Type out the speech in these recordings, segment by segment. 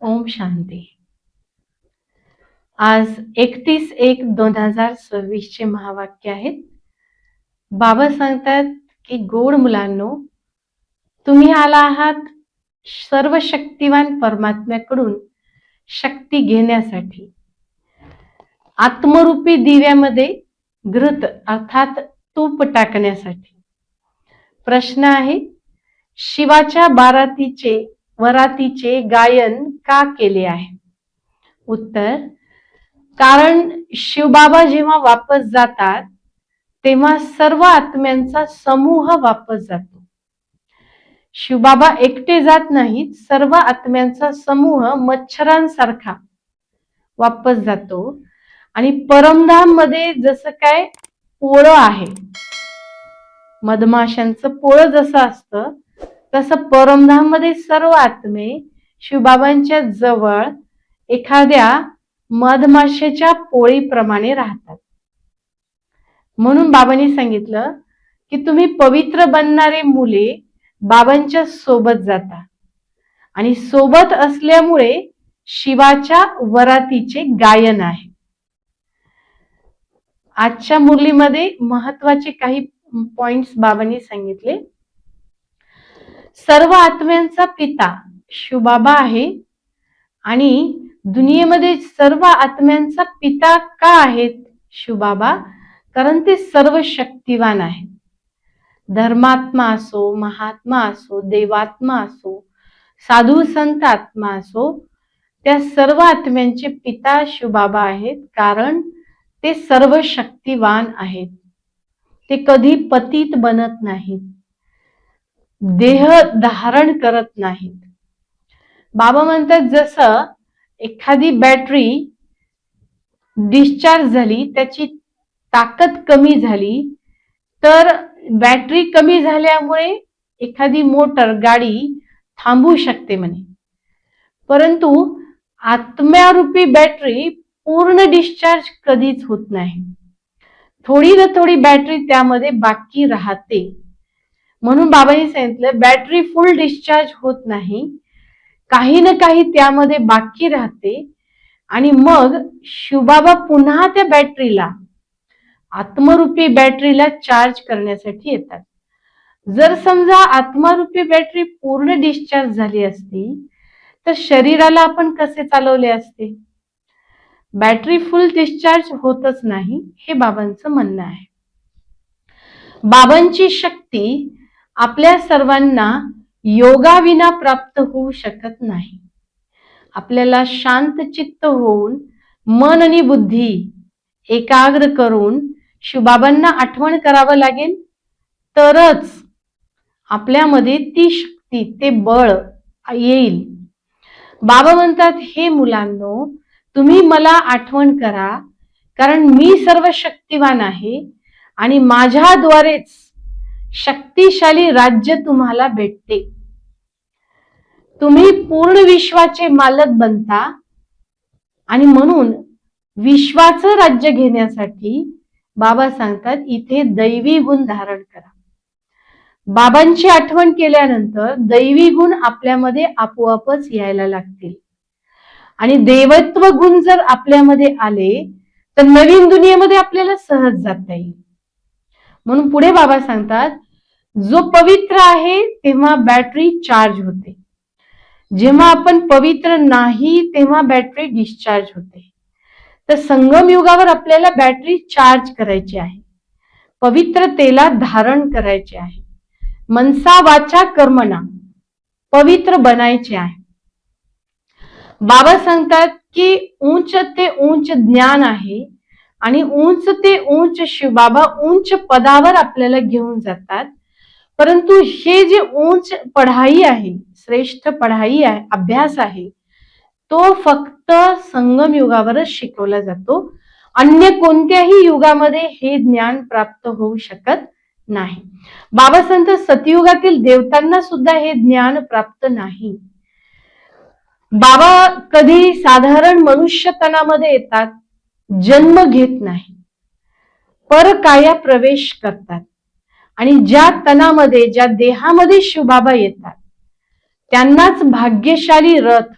ओम शांती. आज 31/1/2026 चे महावाक्य आहेत. बाबा सांगतात की गोड मुलांनो, तुम्ही आला आहात सर्व शक्तिवान परमात्म्याकडून शक्ती घेण्यासाठी. आत्मरूपी दिव्यामध्ये घृत अर्थात तूप टाकण्यासाठी. प्रश्न आहे, शिवाच्या वरातीचे गायन का केले आहे? उत्तर, कारण शिवबाबा जेव्हा वापस जातात तेव्हा सर्व आत्म्यांचा समूह वापस जातो. शिवबाबा एकटे जात नाहीत, सर्व आत्म्यांचा समूह मच्छरांसारखा वापस जातो. आणि परमधाम मध्ये जसं काय पोळं आहे, मधमाशांचं पोळं जसं असतं तसं परमधाम मध्ये सर्व आत्मे शिवबाबांच्या जवळ एखाद्या मधमाशाच्या पोळीप्रमाणे राहतात. म्हणून बाबांनी सांगितलं की तुम्ही पवित्र बनणारे मुले बाबांच्या सोबत जाता आणि सोबत असल्यामुळे शिवाच्या वरातीचे गायन आहे. आजच्या मुरलीमध्ये महत्वाचे काही पॉइंट्स बाबांनी सांगितले. सर्व आत्म्यांचा पिता शिवबाबा आहे आणि दुनियेमध्ये सर्व आत्म्यांचा पिता का आहेत शिवबाबा? कारण ते सर्व शक्तिवान आहेत. धर्मात्मा असो, महात्मा असो, देवात्मा असो, साधू संत आत्मा असो, त्या सर्व आत्म्यांचे पिता शिवबाबा आहेत. कारण ते सर्व शक्तिवान आहेत. ते कधी पतित बनत नाहीत, देह धारण करत नाहीत. बाबा म्हणतात जसं एखादी बॅटरी डिस्चार्ज झाली, त्याची ताकद कमी झाली, तर बॅटरी कमी झाल्यामुळे एखादी मोटर गाडी थांबू शकते म्हणे. परंतु आत्म्यारूपी बॅटरी पूर्ण डिस्चार्ज कधीच होत नाही. थोडी ना थोडी बॅटरी त्यामध्ये बाकी राहते. म्हणून बाबांनी सांगितलं बॅटरी फुल डिस्चार्ज होत नाही, काही ना काही त्यामध्ये बाकी राहते. आणि मग शिवबाबा पुन्हा त्या बॅटरीला, आत्मरूपी बॅटरीला चार्ज करण्यासाठी येतात. जर समजा आत्मरूपी बॅटरी पूर्ण डिस्चार्ज झाली असती तर शरीराला आपण कसे चालवले असते? बॅटरी फुल डिस्चार्ज होतच नाही, हे बाबांचं म्हणणं आहे. बाबांची शक्ती आपल्या सर्वांना योगाविना प्राप्त होऊ शकत नाही. आपल्याला शांत चित्त होऊन मन आणि बुद्धी एकाग्र करून शिवबाबांना आठवण करावं लागेल, तरच आपल्यामध्ये ती शक्ती, ते बळ येईल. बाबा म्हणतात, हे मुलांनो, तुम्ही मला आठवण करा, कारण मी सर्व शक्तिवान आहे आणि माझ्याद्वारेच शक्तिशाली राज्य तुम्हाला भेटते. तुम्ही पूर्ण विश्वाचे मालक बनता आणि म्हणून विश्वाचं राज्य घेण्यासाठी बाबा सांगतात इथे दैवी गुण धारण करा. बाबांची आठवण केल्यानंतर दैवी गुण आपल्यामध्ये आपोआपच यायला लागतील. आणि देवत्व गुण जर आपल्यामध्ये आले तर नवीन दुनियेमध्ये आपल्याला सहज जाता येईल. म्हणून पुढे बाबा सांगतात, जो पवित्र आहे तेव्हा बॅटरी चार्ज होते, जेव्हा आपण पवित्र नाही तेव्हा बॅटरी डिस्चार्ज होते. तर संगम युगावर आपल्याला बॅटरी चार्ज करायची आहे, पवित्रतेला धारण करायचे आहे, मनसा वाचा कर्मणा पवित्र बनायचे आहे. बाबा सांगतात की उंच ते उंच ज्ञान आहे आणि उंच ते उंच शिवबाबा उंच पदावर आपल्याला घेऊन जातात. परंतु हे जे उंच पढाई आहे, श्रेष्ठ पढाई आहे, अभ्यास आहे, तो फक्त संगम युगावरच शिकवला जातो. अन्य कोणत्याही युगामध्ये हे ज्ञान प्राप्त होऊ शकत नाही. बाबा संत सतयुगातील देवतांना सुद्धा हे ज्ञान प्राप्त नाही. बाबा कधी साधारण मनुष्य तनामध्ये येतात, जन्म घेत नाही, परकाया प्रवेश करतात आणि ज्या तनामध्ये, ज्या देहामध्ये शिवबाबा येतात त्यांनाच भाग्यशाली रथ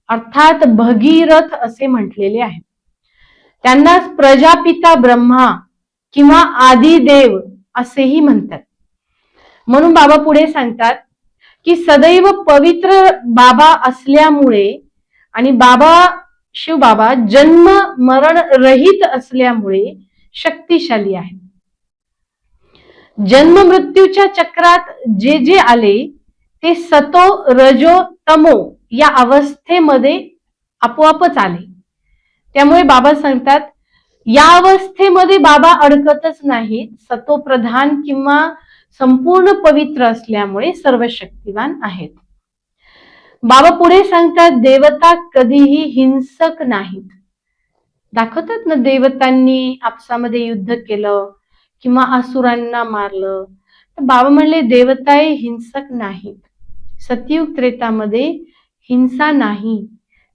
अर्थात भगीरथ असे म्हटलेले आहे. त्यांना प्रजापिता ब्रह्मा किंवा आदिदेव असेही म्हणतात. म्हणून बाबा पुढे सांगतात की सदैव पवित्र बाबा असल्यामुळे आणि शिवबाबा जन्म मरण रहित असल्यामुळे शक्तिशाली आहे. जन्म मृत्यूच्या चक्रात जे जे आले ते सतो रजो तमो या अवस्थेमध्ये आपोआपच आले. त्यामुळे बाबा सांगतात या अवस्थेमध्ये बाबा अडकतच नाहीत. सतोप्रधान किंवा संपूर्ण पवित्र असल्यामुळे सर्व शक्तिवान आहेत. बाबा पुढे सांगतात देवता कधीही हिंसक नाहीत. दाखवतात ना देवतांनी आपसामध्ये युद्ध केलं किंवा असुरांना मारलं, तर बाबा म्हणले देवता हे हिंसक नाहीत. सतयुग त्रेतामध्ये हिंसा नाही.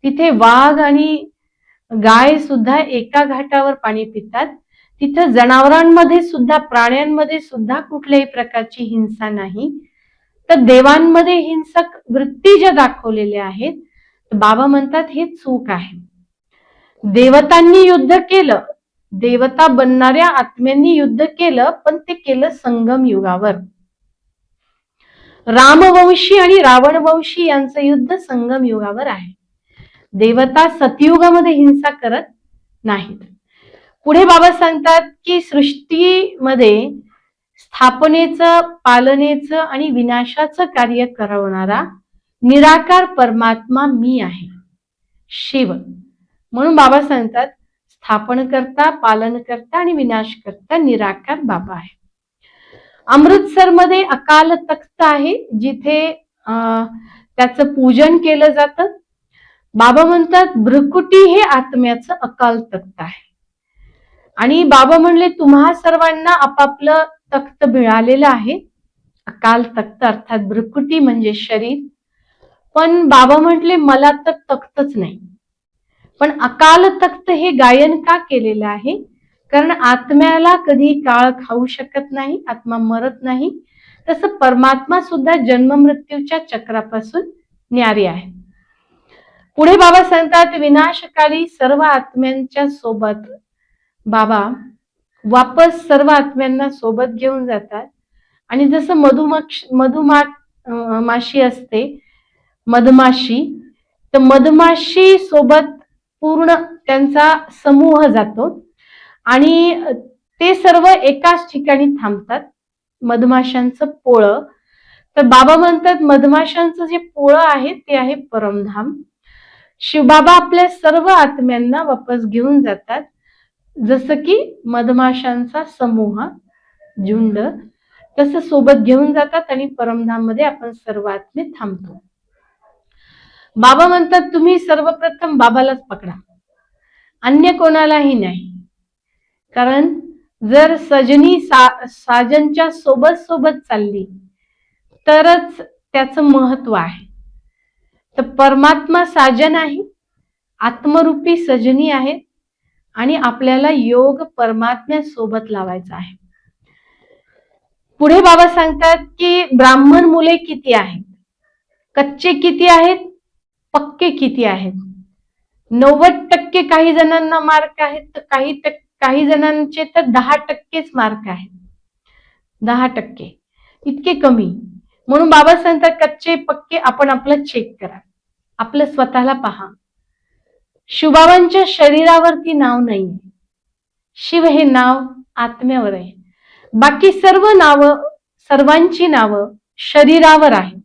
तिथे वाघ आणि गाय सुद्धा एका घाटावर पाणी पितात. तिथं जनावरांमध्ये सुद्धा प्राण्यांमध्ये सुद्धा कुठल्याही प्रकारची हिंसा नाही. तर देवांमध्ये हिंसक वृत्ती ज्या दाखवलेल्या आहेत बाबा म्हणतात हे चूक आहे. देवतांनी युद्ध केलं, देवता बनणाऱ्या आत्म्यांनी युद्ध केलं, पण ते केलं संगम युगावर. रामवंशी आणि रावणवंशी यांचं युद्ध संगम युगावर आहे. देवता सतयुगामध्ये हिंसा करत नाहीत. पुढे बाबा सांगतात की सृष्टीमध्ये स्थापनेचं, पालनेचं आणि विनाशाचं कार्य करवणारा निराकार परमात्मा मी आहे, शिव. म्हणून बाबा सांगतात स्थापन करता, पालन करता आणि विनाश करता निराकार बाबा आहे. अमृतसरमध्ये अकाल तख्त आहे, जिथे त्याचं पूजन केलं जातं. बाबा म्हणतात भ्रुकुटी हे आत्म्याचं अकाल तख्त आहे. आणि बाबा म्हणले तुम्हा सर्वांना आपापलं तख्त मिळालेलं आहे. अकाल तख्त अर्थात भ्रुकुटी म्हणजे शरीर. पण बाबा म्हटले मला तर तख्तच नाही. पण अकाल तख्त हे गायन का केलेलं आहे? कारण आत्म्याला कधी काळ खाऊ शकत नाही, आत्मा मरत नाही. तसं परमात्मा सुद्धा जन्म मृत्यूच्या चक्रापासून न्यारी आहे. पुढे बाबा सांगतात विनाशकाली सर्व आत्म्यांच्या सोबत बाबा वापस सर्व आत्म्यांना सोबत घेऊन जातात. आणि जसं मधुमाशी असते, मधमाशी, तर मधमाशी सोबत पूर्ण त्यांचा समूह जातो आणि ते सर्व एकाच ठिकाणी थांबतात. मधमाशांचं पोळं. तर बाबा म्हणतात मधमाशांचं जे पोळं आहे ते आहे परमधाम. शिवबाबा आपल्या सर्व आत्म्यांना वापस घेऊन जातात, जसं की मधमाशांचा समूह, झुंड, तसं सोबत घेऊन जातात आणि परमधाम मध्ये आपण सर्व आत्मे थांबतो. बाबा म्हणतात तुम्ही सर्वप्रथम बाबालाच पकडा, अन्य कोणालाही नाही. कारण जर सजनी साजनच्या सोबत सोबत चालली तरच त्याचं महत्व आहे. तर परमात्मा साजन आहे, आत्मरूपी सजनी आहेत आणि आपल्याला योग परमात्म्या सोबत लावायचा आहे. पुढे बाबा सांगतात की ब्राह्मण मुले किती आहेत, कच्चे किती आहेत, पक्के किती आहेत. 90% काही जणांना मार्क आहेत, तर काही जणांचे तर 10%च मार्क आहेत. 10% इतके कमी. म्हणून बाबा सांगतात कच्चे पक्के आपण आपलं चेक करा, आपलं स्वतःला पहा. शिवबाबांच्या शरीरावरती नाव नाही, शिव हे नाव आत्म्यावर आहे. बाकी सर्व नावं, सर्वांची नावं शरीरावर आहेत.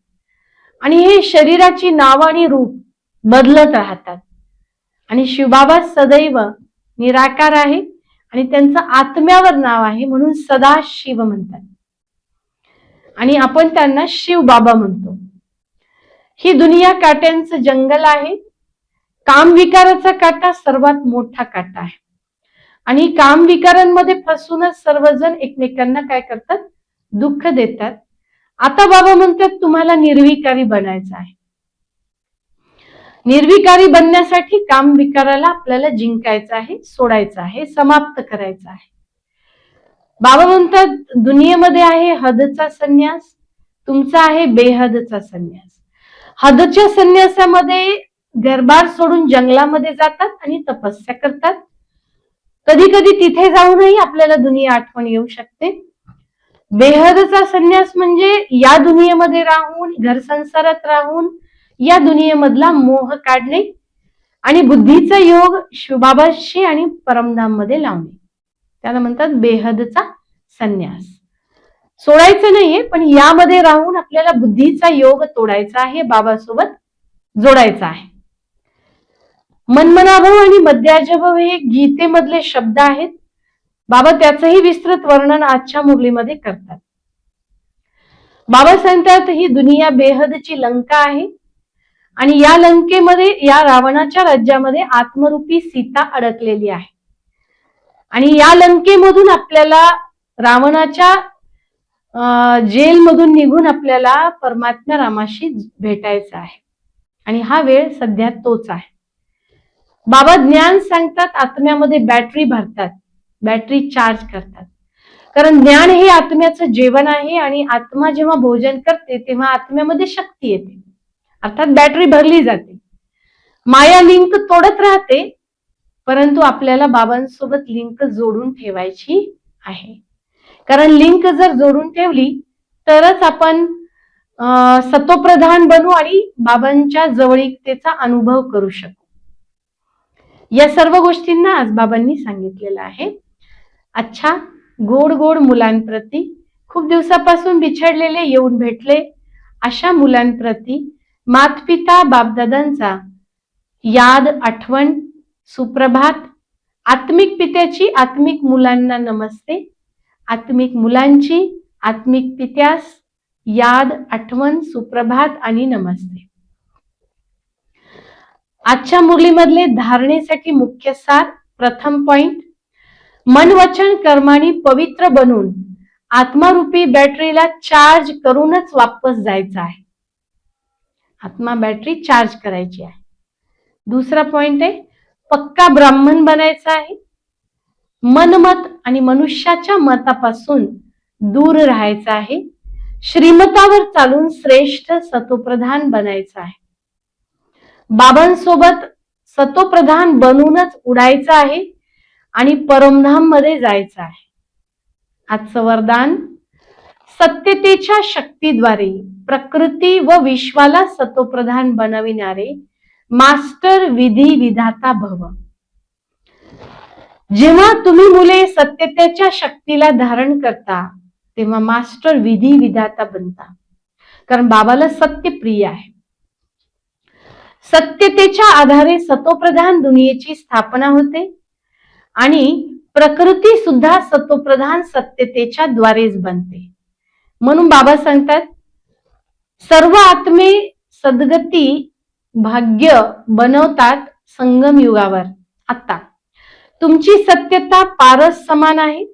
आणि हे शरीराची नावं आणि रूप बदलत राहतात. आणि शिवबाबा सदैव निराकार आहे आणि त्यांचं आत्म्यावर नाव आहे, म्हणून सदा शिव म्हणतात आणि आपण त्यांना शिवबाबा म्हणतो. ही दुनिया काट्यांचं जंगल आहे. कामविकाराचा काटा सर्वात मोठा काटा आहे आणि कामविकारांमध्ये फसूनच सर्वजण एकमेकांना काय करतात, दुःख देतात. आता बाबा म्हणतात तुम्हाला निर्विकारी बनायचं आहे. निर्विकारी बनण्यासाठी कामविकाराला आपल्याला जिंकायचं आहे, सोडायचं आहे, समाप्त करायचं आहे. बाबा म्हणतात दुनियेमध्ये आहे हदचा संन्यास, तुमचा आहे बेहदचा संन्यास. हदच्या संन्यासामध्ये घरबार सोडून जंगलामध्ये जातात आणि तपस्या करतात. कधी कधी तिथे जाऊनही आपल्याला दुनिया आठवण येऊ शकते. बेहदचा संन्यास म्हणजे या दुनियेमध्ये राहून, घर संसारात राहून या दुनियेमधला मोह काढणे आणि बुद्धीचा योग शिवबाबाशी आणि परमधाम मध्ये लावणे, त्याला म्हणतात बेहदचा संन्यास. सोडायचं नाहीये, पण यामध्ये राहून आपल्याला बुद्धीचा योग तोडायचा आहे, बाबासोबत जोडायचा आहे. मनमनाभव आणि मध्याजभव हे गीतेमधले शब्द आहेत. बाबा त्याचंही विस्तृत वर्णन आजच्या मुरलीमध्ये करतात. बाबा सांगतात ही दुनिया बेहदची लंका आहे आणि या लंकेमध्ये, या रावणाच्या राज्यामध्ये आत्मरूपी सीता अडकलेली आहे आणि या लंकेमधून आपल्याला रावणाच्या जेलमधून निघून आपल्याला परमात्मा रामाशी भेटायचं आहे आणि हा वेळ सध्या तोच आहे. बाबा ज्ञान सांगतात, आत्म्यामध्ये बॅटरी भरतात, बॅटरी चार्ज करतात. कारण ज्ञान हे आत्म्याचं जेवण आहे आणि आत्मा जेव्हा भोजन करते तेव्हा आत्म्यामध्ये शक्ती येते, अर्थात बॅटरी भरली जाते. माया लिंक तोडत राहते, परंतु आपल्याला बाबांसोबत लिंक जोडून ठेवायची आहे. कारण लिंक जर जोडून ठेवली तरच आपण सतोप्रधान बनू आणि बाबांच्या जवळीकतेचा अनुभव करू शकू. या सर्व गोष्टींना आज बाबांनी सांगितलेलं आहे. अच्छा, गोड गोड मुलांप्रती, खूप दिवसापासून बिछडलेले येऊन भेटले अशा मुलांप्रती मातपिता बापदादांचा याद, आठवण, सुप्रभात. आत्मिक पित्याची आत्मिक मुलांना नमस्ते. आत्मिक मुलांची आत्मिक पित्यास याद, आठवण, सुप्रभात आणि नमस्ते. आजच्या मुरलीमधले धारणेसाठी मुख्य सार. प्रथम पॉइंट, मन वचन कर्माने पवित्र बनून आत्मारूपी बॅटरीला चार्ज करूनच वापस जायचं आहे. आत्मा बॅटरी चार्ज करायची आहे. दुसरा पॉइंट आहे, पक्का ब्राह्मण बनायचा आहे. मनमत आणि मनुष्याच्या मतापासून दूर राहायचं आहे. श्रीमतावर चालून श्रेष्ठ सतोप्रधान बनायचं आहे. बाबांसोबत सतोप्रधान बनूनच उडायचं आहे आणि परमधाम मध्ये जायचं आहे. आजचं वरदान, सत्यतेच्या शक्तीद्वारे प्रकृती व विश्वाला सतोप्रधान बनविणारे मास्टर विधी विधाता भव. जेव्हा तुम्ही मुले सत्यतेच्या शक्तीला धारण करता तेव्हा मास्टर विधी विधाता बनता. कारण बाबाला सत्य प्रिय आहे. सत्यतेच्या आधारे सतोप्रधान दुनियेची स्थापना होते आणि प्रकृती सुद्धा सतोप्रधान सत्यतेच्या द्वारेच बनते. म्हणून बाबा सांगतात, सर्व आत्मे सद्गती भाग्य बनवतात संगम युगावर. आता तुमची सत्यता पारस समान आहे.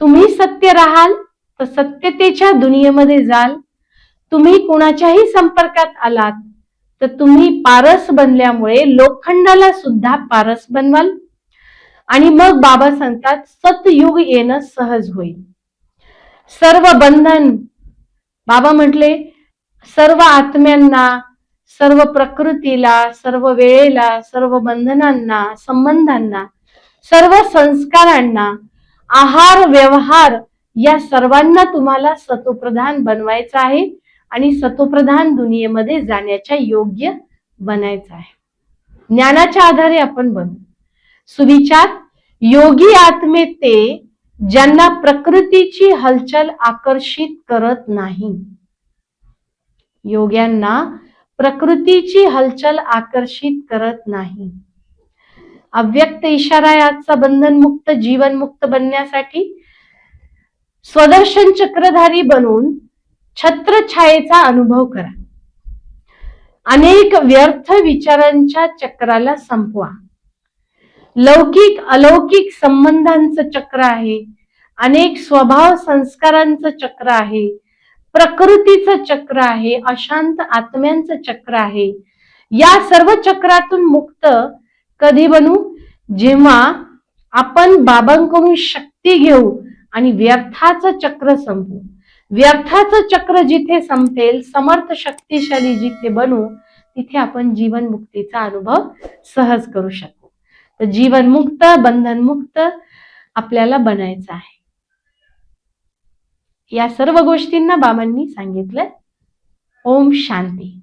तुम्ही सत्य राहाल तर सत्यतेच्या दुनियेमध्ये जाल. तुम्ही कुणाच्याही संपर्कात आलात तर तुम्ही पारस बनल्यामुळे लोखंडाला सुद्धा पारस बनवाल आणि मग बाबा सांगतात सतयुग येणं सहज होईल. सर्व बंधन, बाबा म्हटले, सर्व आत्म्यांना, सर्व प्रकृतीला, सर्व वेळेला, सर्व बंधनांना, संबंधांना, सर्व संस्कारांना, आहार, व्यवहार या सर्वांना तुम्हाला सतोप्रधान बनवायचं आहे आणि सतोप्रधान दुनियेमध्ये जाण्याच्या योग्य बनायचं आहे. ज्ञानाच्या आधारे आपण बनू. सुविचार, योगी आत्मे ते ज्यांना प्रकृतीची हलचल आकर्षित करत नाही. योग्यांना प्रकृतीची हलचल आकर्षित करत नाही. अव्यक्त इशारा आहे आजचा. बंधनमुक्त जीवनमुक्त बनण्यासाठी स्वदर्शन चक्रधारी बनून छत्रछायेचा अनुभव करा. अनेक व्यर्थ विचारांच्या चक्राला संपवा. लौकिक अलौकिक संबंधांचं चक्र आहे, अनेक स्वभाव संस्कारांचं चक्र आहे, प्रकृतीचं चक्र आहे, अशांत आत्म्यांचं चक्र आहे. या सर्व चक्रातून मुक्त कधी बनू? जेव्हा आपण बाबांकडून शक्ती घेऊ आणि व्यर्थाचं चक्र संपू. व्यर्थाचं चक्र जिथे संपेल, समर्थ शक्तिशाली जिथे बनू, तिथे आपण जीवनमुक्तीचा अनुभव सहज करू शकू. तर जीवनमुक्त, बंधनमुक्त आपल्याला बनायचं आहे. या सर्व गोष्टींना बाबांनी सांगितलं. ओम शांती.